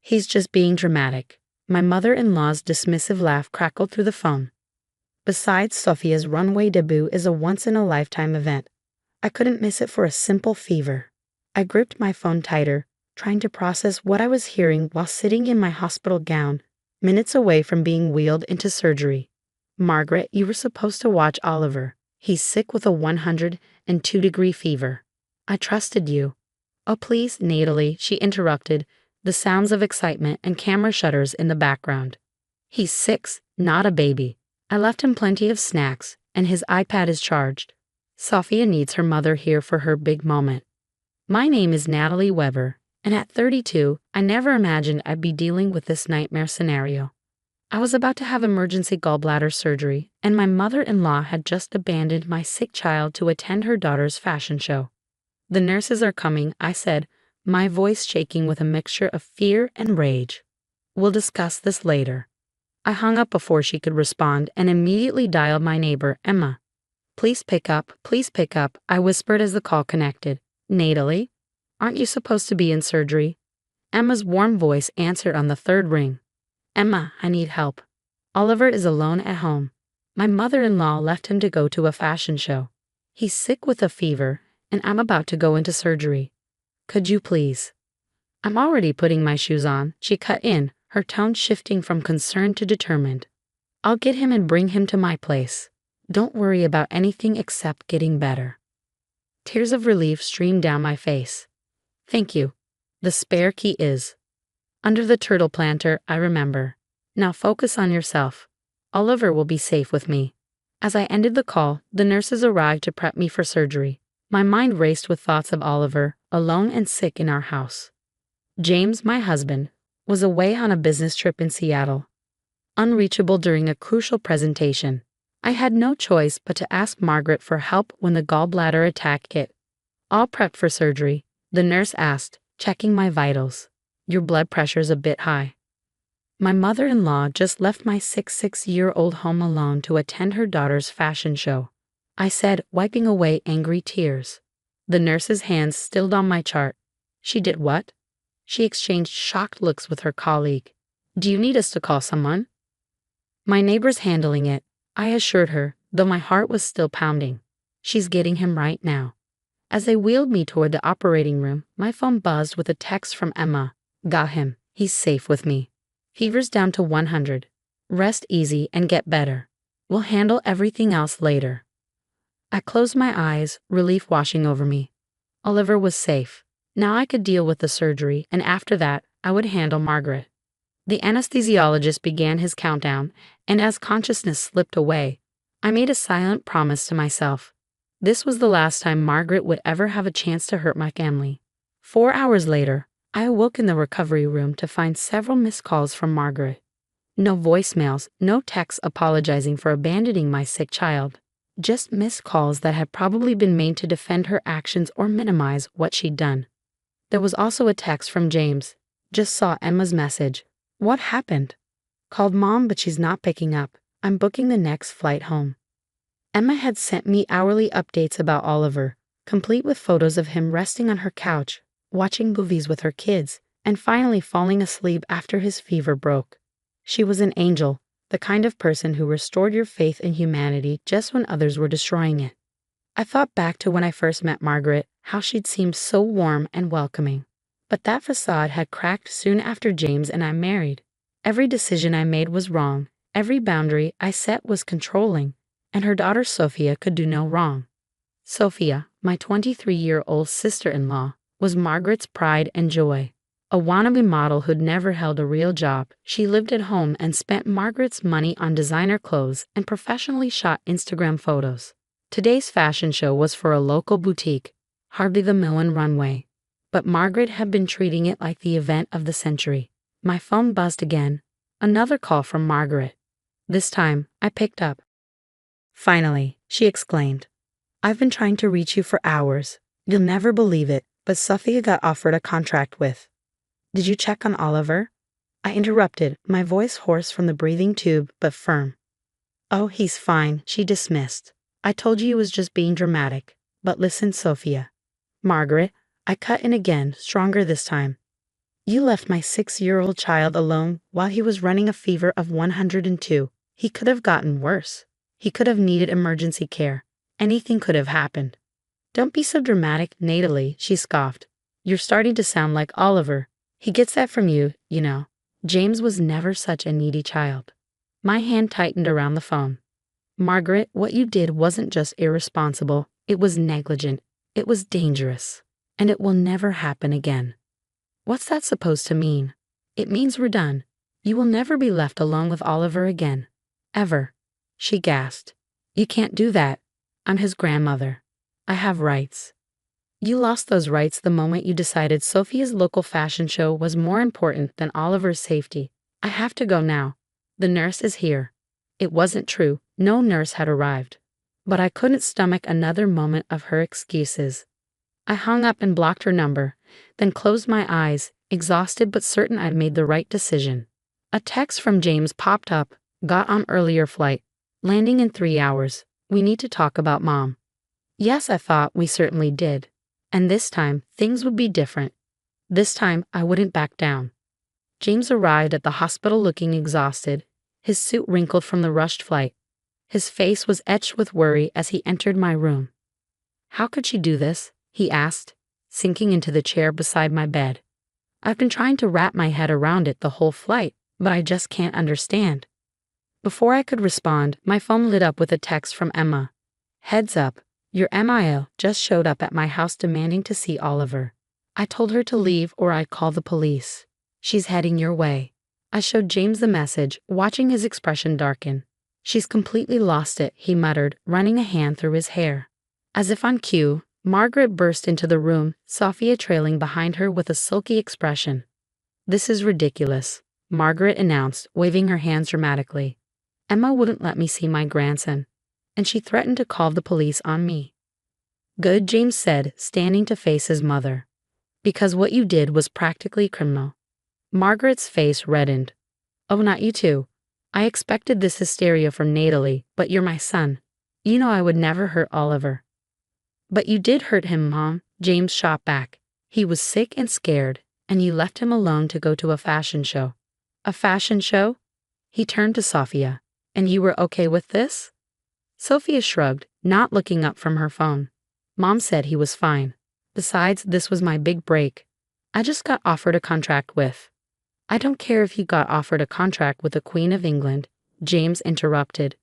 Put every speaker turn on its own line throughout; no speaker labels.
He's just being dramatic. My mother-in-law's dismissive laugh crackled through the phone. Besides, Sophia's runway debut is a once-in-a-lifetime event. I couldn't miss it for a simple fever. I gripped my phone tighter, trying to process what I was hearing while sitting in my hospital gown, minutes away from being wheeled into surgery. Margaret, you were supposed to watch Oliver. He's sick with a 102-degree fever. I trusted you. Oh, please, Natalie, she interrupted, the sounds of excitement and camera shutters in the background. He's 6, not a baby. I left him plenty of snacks, and his iPad is charged. Sophia needs her mother here for her big moment. My name is Natalie Weber, and at 32, I never imagined I'd be dealing with this nightmare scenario. I was about to have emergency gallbladder surgery, and my mother-in-law had just abandoned my sick child to attend her daughter's fashion show. The nurses are coming, I said, my voice shaking with a mixture of fear and rage. We'll discuss this later. I hung up before she could respond and immediately dialed my neighbor, Emma. Please pick up, I whispered as the call connected. Natalie? Aren't you supposed to be in surgery? Emma's warm voice answered on the third ring. Emma, I need help. Oliver is alone at home. My mother-in-law left him to go to a fashion show. He's sick with a fever, and I'm about to go into surgery. Could you please? I'm already putting my shoes on, she cut in, her tone shifting from concerned to determined. I'll get him and bring him to my place. Don't worry about anything except getting better. Tears of relief streamed down my face. Thank you. The spare key is under the turtle planter, I remember. Now focus on yourself. Oliver will be safe with me. As I ended the call, the nurses arrived to prep me for surgery. My mind raced with thoughts of Oliver, alone and sick in our house. James, my husband, was away on a business trip in Seattle, unreachable during a crucial presentation. I had no choice but to ask Margaret for help when the gallbladder attack hit. All prepped for surgery, the nurse asked, checking my vitals. Your blood pressure's a bit high. My mother-in-law just left my 6-year-old home alone to attend her daughter's fashion show, I said, wiping away angry tears. The nurse's hands stilled on my chart. She did what? She exchanged shocked looks with her colleague. Do you need us to call someone? My neighbor's handling it, I assured her, though my heart was still pounding. She's getting him right now. As they wheeled me toward the operating room, my phone buzzed with a text from Emma. Got him. He's safe with me. Fever's down to 100. Rest easy and get better. We'll handle everything else later. I closed my eyes, relief washing over me. Oliver was safe. Now I could deal with the surgery, and after that, I would handle Margaret. The anesthesiologist began his countdown, and as consciousness slipped away, I made a silent promise to myself. This was the last time Margaret would ever have a chance to hurt my family. 4 hours later, I awoke in the recovery room to find several missed calls from Margaret. No voicemails, no texts apologizing for abandoning my sick child. Just missed calls that had probably been made to defend her actions or minimize what she'd done. There was also a text from James. Just saw Emma's message. What happened? Called Mom, but she's not picking up. I'm booking the next flight home. Emma had sent me hourly updates about Oliver, complete with photos of him resting on her couch, watching movies with her kids, and finally falling asleep after his fever broke. She was an angel, the kind of person who restored your faith in humanity just when others were destroying it. I thought back to when I first met Margaret, how she'd seemed so warm and welcoming. But that facade had cracked soon after James and I married. Every decision I made was wrong, every boundary I set was controlling, and her daughter Sophia could do no wrong. Sophia, my 23-year-old sister-in-law, was Margaret's pride and joy. A wannabe model who'd never held a real job, she lived at home and spent Margaret's money on designer clothes and professionally shot Instagram photos. Today's fashion show was for a local boutique, hardly the Milan runway. But Margaret had been treating it like the event of the century. My phone buzzed again. Another call from Margaret. This time, I picked up. Finally, she exclaimed. I've been trying to reach you for hours. You'll never believe it, but Sophia got offered a contract with. Did you check on Oliver? I interrupted, my voice hoarse from the breathing tube but firm. Oh, he's fine, she dismissed. I told you he was just being dramatic. But listen, Sophia. Margaret, I cut in again, stronger this time. You left my 6-year-old child alone while he was running a fever of 102. He could have gotten worse. He could have needed emergency care. Anything could have happened. Don't be so dramatic, Natalie, she scoffed. You're starting to sound like Oliver. He gets that from you, you know. James was never such a needy child. My hand tightened around the phone. Margaret, what you did wasn't just irresponsible. It was negligent. It was dangerous. And it will never happen again. What's that supposed to mean? It means we're done. You will never be left alone with Oliver again. Ever. She gasped. You can't do that. I'm his grandmother. I have rights. You lost those rights the moment you decided Sophia's local fashion show was more important than Oliver's safety. I have to go now. The nurse is here. It wasn't true. No nurse had arrived. But I couldn't stomach another moment of her excuses. I hung up and blocked her number, then closed my eyes, exhausted but certain I'd made the right decision. A text from James popped up. Got on earlier flight. Landing in 3 hours. We need to talk about Mom. Yes, I thought we certainly did. And this time, things would be different. This time, I wouldn't back down. James arrived at the hospital looking exhausted, his suit wrinkled from the rushed flight. His face was etched with worry as he entered my room. How could she do this? He asked, sinking into the chair beside my bed. I've been trying to wrap my head around it the whole flight, but I just can't understand. Before I could respond, my phone lit up with a text from Emma. Heads up, your MIL just showed up at my house demanding to see Oliver. I told her to leave or I'd call the police. She's heading your way. I showed James the message, watching his expression darken. She's completely lost it, he muttered, running a hand through his hair. As if on cue, Margaret burst into the room, Sophia trailing behind her with a sulky expression. This is ridiculous, Margaret announced, waving her hands dramatically. Emma wouldn't let me see my grandson, and she threatened to call the police on me. Good, James said, standing to face his mother. Because what you did was practically criminal. Margaret's face reddened. Oh, not you too. I expected this hysteria from Natalie, but you're my son. You know I would never hurt Oliver. But you did hurt him, Mom, James shot back. He was sick and scared, and you left him alone to go to a fashion show. A fashion show? He turned to Sophia. And you were okay with this? Sophia shrugged, not looking up from her phone. Mom said he was fine. Besides, this was my big break. I just got offered a contract with. I don't care if you got offered a contract with the Queen of England, James interrupted.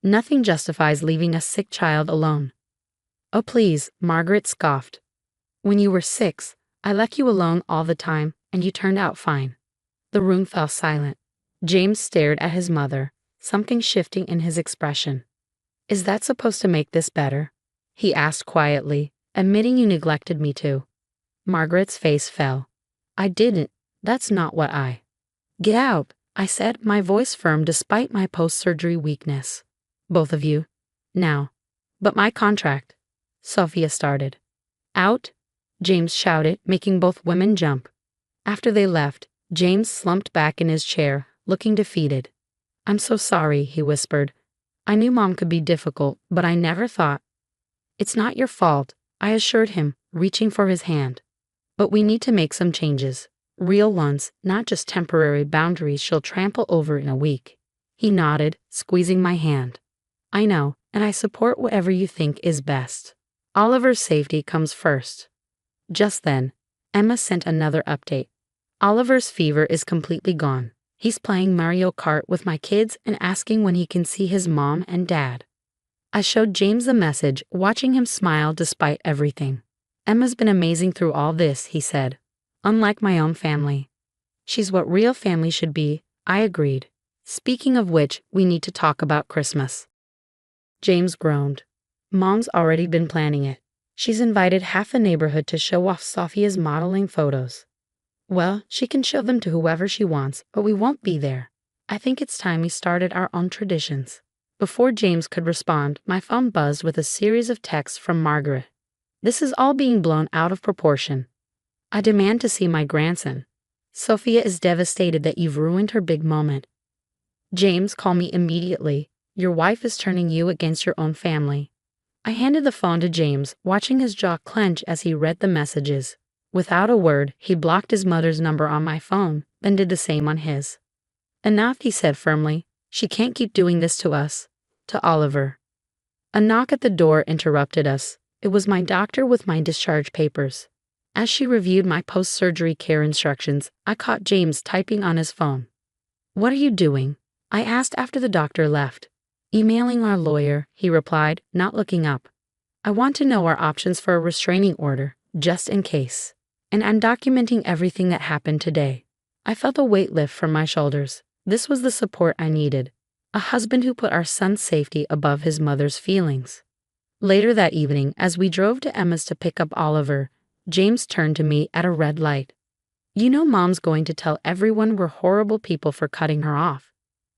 Nothing justifies leaving a sick child alone. Oh please, Margaret scoffed. When you were 6, I left you alone all the time, and you turned out fine. The room fell silent. James stared at his mother, something shifting in his expression. Is that supposed to make this better? He asked quietly, admitting you neglected me too. Margaret's face fell. I didn't. That's not what I. Get out, I said, my voice firm despite my post-surgery weakness. Both of you. Now. But my contract. Sophia started. Out? James shouted, making both women jump. After they left, James slumped back in his chair, looking defeated. I'm so sorry, he whispered. I knew Mom could be difficult, but I never thought. It's not your fault, I assured him, reaching for his hand. But we need to make some changes. Real ones, not just temporary boundaries she'll trample over in a week. He nodded, squeezing my hand. I know, and I support whatever you think is best. Oliver's safety comes first. Just then, Emma sent another update. Oliver's fever is completely gone. He's playing Mario Kart with my kids and asking when he can see his mom and dad. I showed James the message, watching him smile despite everything. Emma's been amazing through all this, he said. Unlike my own family. She's what real family should be, I agreed. Speaking of which, we need to talk about Christmas. James groaned. Mom's already been planning it. She's invited half the neighborhood to show off Sophia's modeling photos. Well, she can show them to whoever she wants, but we won't be there. I think it's time we started our own traditions. Before James could respond, my phone buzzed with a series of texts from Margaret. This is all being blown out of proportion. I demand to see my grandson. Sophia is devastated that you've ruined her big moment. James, call me immediately. Your wife is turning you against your own family. I handed the phone to James, watching his jaw clench as he read the messages. Without a word, he blocked his mother's number on my phone, then did the same on his. Enough, he said firmly. She can't keep doing this to us. To Oliver. A knock at the door interrupted us. It was my doctor with my discharge papers. As she reviewed my post-surgery care instructions, I caught James typing on his phone. "What are you doing?" I asked after the doctor left. "Emailing our lawyer," he replied, not looking up. "I want to know our options for a restraining order, just in case. And I'm documenting everything that happened today." I felt a weight lift from my shoulders. This was the support I needed. A husband who put our son's safety above his mother's feelings. Later that evening, as we drove to Emma's to pick up Oliver, James turned to me at a red light. "You know Mom's going to tell everyone we're horrible people for cutting her off.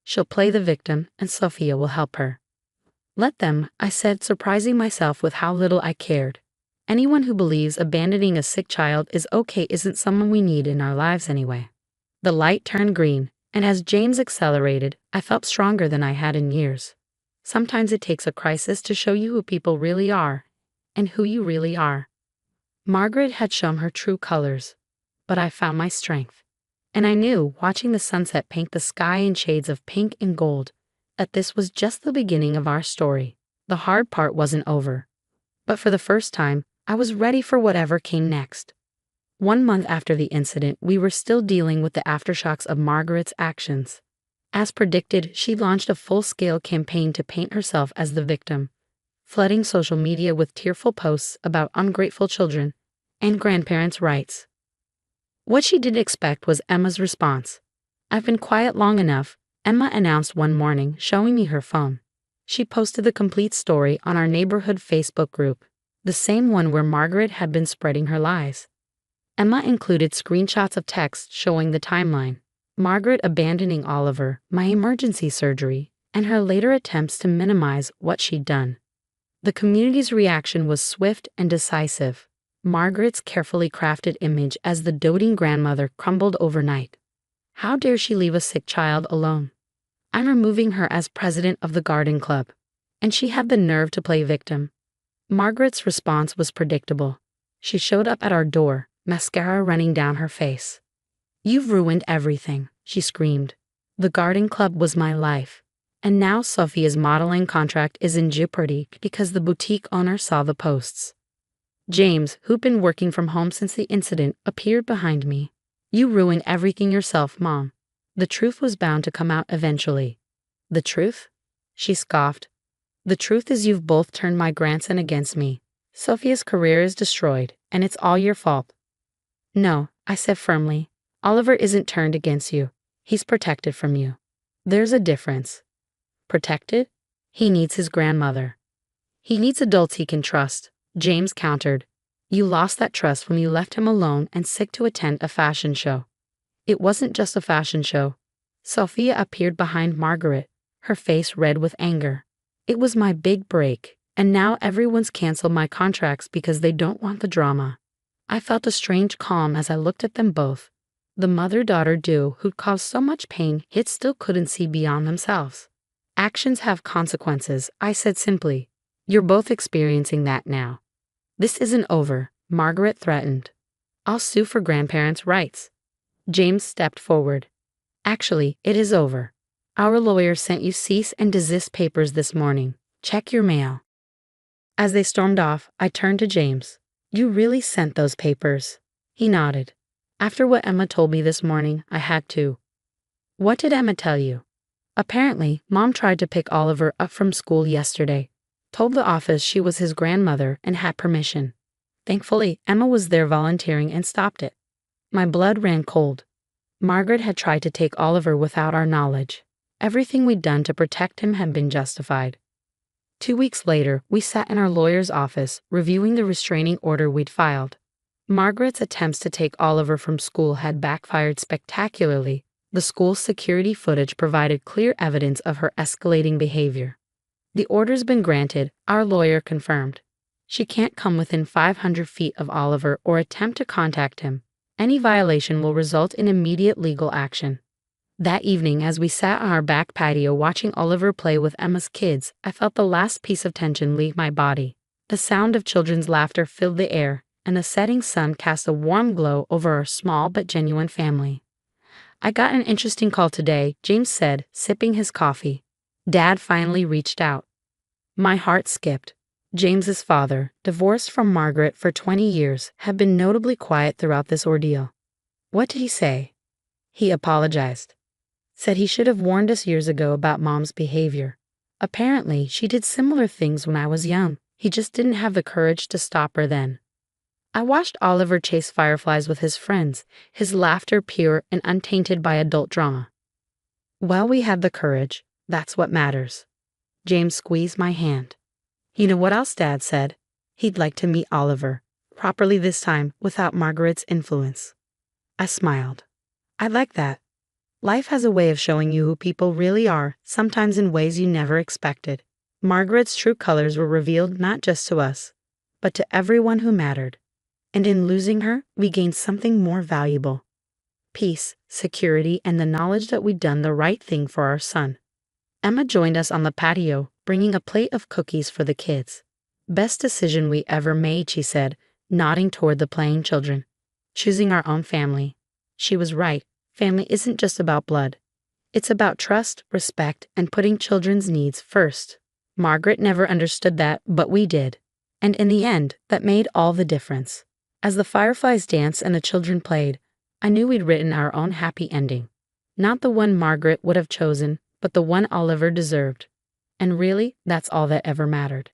She'll play the victim, and Sophia will help her." "Let them," I said, surprising myself with how little I cared. Anyone who believes abandoning a sick child is okay isn't someone we need in our lives anyway. The light turned green, and as James accelerated, I felt stronger than I had in years. Sometimes it takes a crisis to show you who people really are, and who you really are. Margaret had shown her true colors, but I found my strength. And I knew, watching the sunset paint the sky in shades of pink and gold, that this was just the beginning of our story. The hard part wasn't over. But for the first time, I was ready for whatever came next. 1 month after the incident, we were still dealing with the aftershocks of Margaret's actions. As predicted, she launched a full-scale campaign to paint herself as the victim, flooding social media with tearful posts about ungrateful children and grandparents' rights. What she didn't expect was Emma's response. "I've been quiet long enough," Emma announced one morning, showing me her phone. She posted the complete story on our neighborhood Facebook group, the same one where Margaret had been spreading her lies. Emma included screenshots of text showing the timeline: Margaret abandoning Oliver, my emergency surgery, and her later attempts to minimize what she'd done. The community's reaction was swift and decisive. Margaret's carefully crafted image as the doting grandmother crumbled overnight. How dare she leave a sick child alone? I'm removing her as president of the garden club. And she had the nerve to play victim. Margaret's response was predictable. She showed up at our door, mascara running down her face. "You've ruined everything," she screamed. "The garden club was my life. And now Sophia's modeling contract is in jeopardy because the boutique owner saw the posts." James, who'd been working from home since the incident, appeared behind me. "You ruined everything yourself, Mom." The truth was bound to come out eventually. "The truth?" She scoffed. "The truth is you've both turned my grandson against me. Sophia's career is destroyed, and it's all your fault." "No," I said firmly. "Oliver isn't turned against you. He's protected from you. There's a difference." "Protected?" "He needs his grandmother. He needs adults he can trust," James countered. "You lost that trust when you left him alone and sick to attend a fashion show." It wasn't just a fashion show. Sophia appeared behind Margaret, her face red with anger. It was my big break, and now everyone's canceled my contracts because they don't want the drama. I felt a strange calm as I looked at them both. The mother-daughter duo who'd caused so much pain yet still couldn't see beyond themselves. "Actions have consequences," I said simply. "You're both experiencing that now." "This isn't over," Margaret threatened. "I'll sue for grandparents' rights." James stepped forward. "Actually, it is over. Our lawyer sent you cease and desist papers this morning. Check your mail." As they stormed off, I turned to James. "You really sent those papers?" He nodded. "After what Emma told me this morning, I had to." "What did Emma tell you?" "Apparently, Mom tried to pick Oliver up from school yesterday. Told the office she was his grandmother and had permission. Thankfully, Emma was there volunteering and stopped it." My blood ran cold. Margaret had tried to take Oliver without our knowledge. Everything we'd done to protect him had been justified. 2 weeks later, we sat in our lawyer's office, reviewing the restraining order we'd filed. Margaret's attempts to take Oliver from school had backfired spectacularly. The school's security footage provided clear evidence of her escalating behavior. "The order's been granted," our lawyer confirmed. "She can't come within 500 feet of Oliver or attempt to contact him. Any violation will result in immediate legal action." That evening, as we sat on our back patio watching Oliver play with Emma's kids, I felt the last piece of tension leave my body. The sound of children's laughter filled the air, and the setting sun cast a warm glow over our small but genuine family. "I got an interesting call today," James said, sipping his coffee. "Dad finally reached out." My heart skipped. James's father, divorced from Margaret for 20 years, had been notably quiet throughout this ordeal. "What did he say?" "He apologized. Said he should have warned us years ago about Mom's behavior. Apparently, she did similar things when I was young. He just didn't have the courage to stop her then." I watched Oliver chase fireflies with his friends, his laughter pure and untainted by adult drama. "Well, we had the courage. That's what matters." James squeezed my hand. "You know what else Dad said? He'd like to meet Oliver, properly this time, without Margaret's influence." I smiled. "I like that. Life has a way of showing you who people really are, sometimes in ways you never expected." Margaret's true colors were revealed not just to us, but to everyone who mattered. And in losing her, we gained something more valuable: peace, security, and the knowledge that we'd done the right thing for our son. Emma joined us on the patio, bringing a plate of cookies for the kids. "Best decision we ever made," she said, nodding toward the playing children. "Choosing our own family." She was right. Family isn't just about blood. It's about trust, respect, and putting children's needs first. Margaret never understood that, but we did. And in the end, that made all the difference. As the fireflies danced and the children played, I knew we'd written our own happy ending. Not the one Margaret would have chosen, but the one Oliver deserved. And really, that's all that ever mattered.